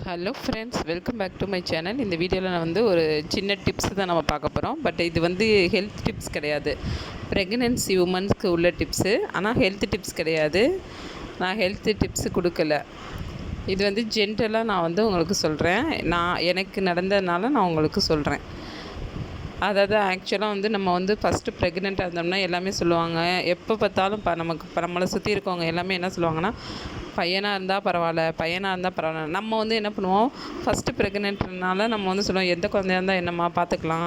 Hello friends, welcome back to my channel. இந்த வீடியோவில் நான் வந்து ஒரு சின்ன டிப்ஸ் தான் நம்ம பார்க்க போகிறோம். பட் இது வந்து ஹெல்த் டிப்ஸ் கிடையாது. ப்ரெக்னென்சி உமன்ஸ்க்கு உள்ள டிப்ஸு, ஆனால் ஹெல்த் டிப்ஸ் கிடையாது. நான் ஹெல்த் டிப்ஸு கொடுக்கல. இது வந்து ஜென்ரலாக நான் வந்து உங்களுக்கு சொல்கிறேன். எனக்கு நடந்ததுனால நான் உங்களுக்கு சொல்கிறேன். அதாவது ஆக்சுவலாக வந்து நம்ம வந்து ஃபஸ்ட்டு ப்ரெக்னெண்ட்டாக இருந்தோம்னா எல்லாமே சொல்லுவாங்க. எப்போ பார்த்தாலும் நம்மளை சுற்றி இருக்கவங்க எல்லாமே என்ன சொல்லுவாங்கன்னா, பையனாக இருந்தால் பரவாயில்ல, பையனாக இருந்தால் பரவாயில்ல. நம்ம வந்து என்ன பண்ணுவோம், ஃபஸ்ட்டு ப்ரெக்னென்ட்னால நம்ம வந்து சொல்லுவோம், எந்த குழந்தையா இருந்தால் என்னம்மா பார்த்துக்கலாம்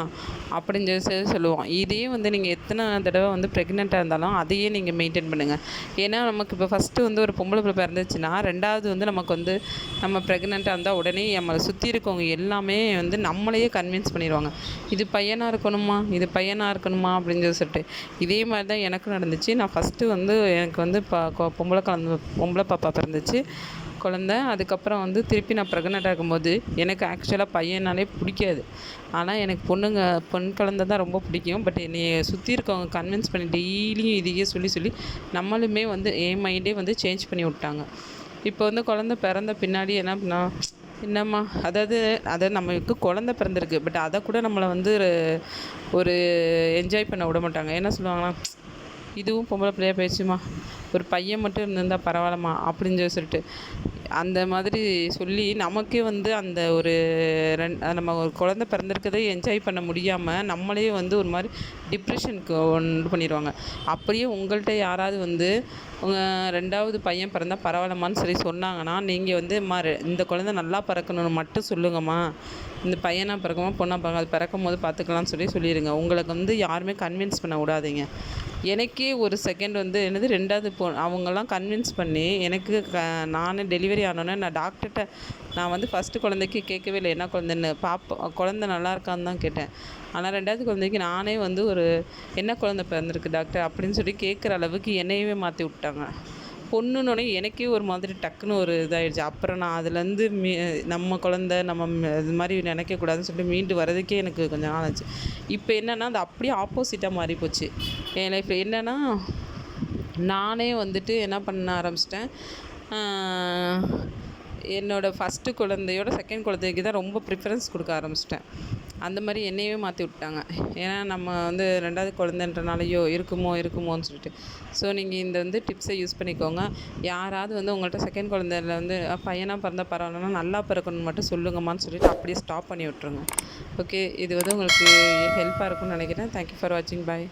அப்படின்னு சொல்லி சொல்லுவோம். இதையே வந்து நீங்கள் எத்தனை தடவை வந்து ப்ரெக்னெண்ட்டாக இருந்தாலும் அதையே நீங்கள் மெயின்டைன் பண்ணுங்கள். ஏன்னா நமக்கு இப்போ ஃபஸ்ட்டு வந்து ஒரு பொம்பளை பிள்ளை பிறந்துச்சுன்னா, ரெண்டாவது வந்து நமக்கு வந்து நம்ம ப்ரெக்னெண்ட்டாக இருந்தால் உடனே நம்மளை சுற்றி இருக்கவங்க எல்லாமே வந்து நம்மளையே கன்வின்ஸ் பண்ணிடுவாங்க. இது பையனாக இருக்கணுமா, இது பையனாக இருக்கணுமா அப்படின்னு சொல்லிட்டு. இதே மாதிரி தான் எனக்கு நடந்துச்சு. நான் ஃபஸ்ட்டு வந்து எனக்கு வந்து பொம்பளை பாப்பா பிறந்துச்சு குழந்தை. அதுக்கப்புறம் வந்து திருப்பி நான் ப்ரெக்னெண்ட்டாக இருக்கும்போது எனக்கு ஆக்சுவலாக பையனாலே பிடிக்காது. ஆனால் எனக்கு பொன் குழந்தை தான் ரொம்ப பிடிக்கும். பட் என்னை சுற்றி இருக்கவங்க கன்வின்ஸ் பண்ணி டெய்லியும் இதையே சொல்லி சொல்லி நம்மளுமே வந்து என் மைண்டே வந்து சேஞ்ச் பண்ணி விட்டாங்க. இப்போ வந்து குழந்தை பிறந்த பின்னாடி என்ன பண்ணோம், என்னம்மா அதாவது நம்மளுக்கு குழந்தை பிறந்திருக்கு, பட் அதை கூட நம்மளை வந்து ஒரு என்ஜாய் பண்ண விட மாட்டாங்க. என்ன சொல்லுவாங்கன்னா, இதுவும் பொம்பளை பிள்ளையாக போயிடுச்சுமா, ஒரு பையன் மட்டும் இருந்திருந்தால் பரவாயில்லம்மா அப்படின்னு சொல்லிட்டு அந்த மாதிரி சொல்லி நமக்கே வந்து அந்த ஒரு நம்ம ஒரு குழந்தை பிறந்திருக்கதை என்ஜாய் பண்ண முடியாமல் நம்மளே வந்து ஒரு மாதிரி டிப்ரெஷனுக்கு ஒன்று பண்ணிடுவாங்க. அப்படியே உங்கள்கிட்ட யாராவது வந்து ரெண்டாவது பையன் பிறந்தால் பரவாயில்லம்மான்னு சொல்லி சொன்னாங்கன்னா, நீங்கள் வந்து இந்த குழந்தை நல்லா பிறக்கணும்னு மட்டும் சொல்லுங்கம்மா, இந்த பையனாக பிறக்குமா பொண்ணாக பிறக்கும், அது பிறக்கும் போது பார்த்துக்கலாம்னு சொல்லிடுங்க. உங்களுக்கு வந்து யாருமே கன்வின்ஸ் பண்ண விடாதீங்க. எனக்கே ஒரு செகண்ட் வந்து ரெண்டாவது அவங்கெல்லாம் கன்வின்ஸ் பண்ணி எனக்கு நானே டெலிவரி ஆனோன்னே நான் வந்து ஃபஸ்ட்டு குழந்தைக்கு கேட்கவே இல்லை என்ன குழந்தைன்னு. குழந்தை நல்லா இருக்கான்னு தான் கேட்டேன். ஆனால் ரெண்டாவது குழந்தைக்கு நானே வந்து என்ன குழந்தை பிறந்திருக்கு டாக்டர் அப்படின்னு சொல்லி கேட்குற அளவுக்கு என்னையவே மாற்றி விட்டாங்க. பொண்ணுன்னொடனே எனக்கே ஒரு மாதிரி டக்குன்னு ஒரு இதாகிடுச்சு. அப்புறம் நான் அதுலேருந்து நம்ம குழந்தை நம்ம இது மாதிரி நினைக்கக்கூடாதுன்னு சொல்லிட்டு மீண்டு வரதுக்கே எனக்கு கொஞ்சம் நாள் ஆச்சு. இப்போ என்னென்னா அது அப்படியே ஆப்போசிட்டாக மாறி போச்சு. என் லைஃப்பில் என்னென்னா, நானே வந்துட்டு என்ன பண்ண ஆரம்பிச்சிட்டேன், என்னோடய ஃபஸ்ட்டு குழந்தையோட செகண்ட் குழந்தைக்கு தான் ரொம்ப ப்ரிஃபரன்ஸ் கொடுக்க ஆரம்பிச்சிட்டேன். அந்த மாதிரி என்னையவே மாற்றி விட்டாங்க. ஏன்னா நம்ம வந்து ரெண்டாவது குழந்தைன்றனாலையோ இருக்குமோன்னு சொல்லிட்டு. ஸோ நீங்கள் இந்த வந்து டிப்ஸை யூஸ் பண்ணிக்கோங்க. யாராவது வந்து உங்கள்கிட்ட செகண்ட் குழந்தைல வந்து பையனாக பிறந்தால் பரவாயில்லன்னா நல்லா பிறக்கணும்னு மட்டும் சொல்லுங்கம்மான்னு சொல்லிட்டு அப்படியே ஸ்டாப் பண்ணி விட்ருங்க. ஓகே, இது வந்து உங்களுக்கு ஹெல்ப்பாக இருக்கும்னு நினைக்கிறேன். தேங்க்யூ ஃபார் வாட்சிங். பாய்.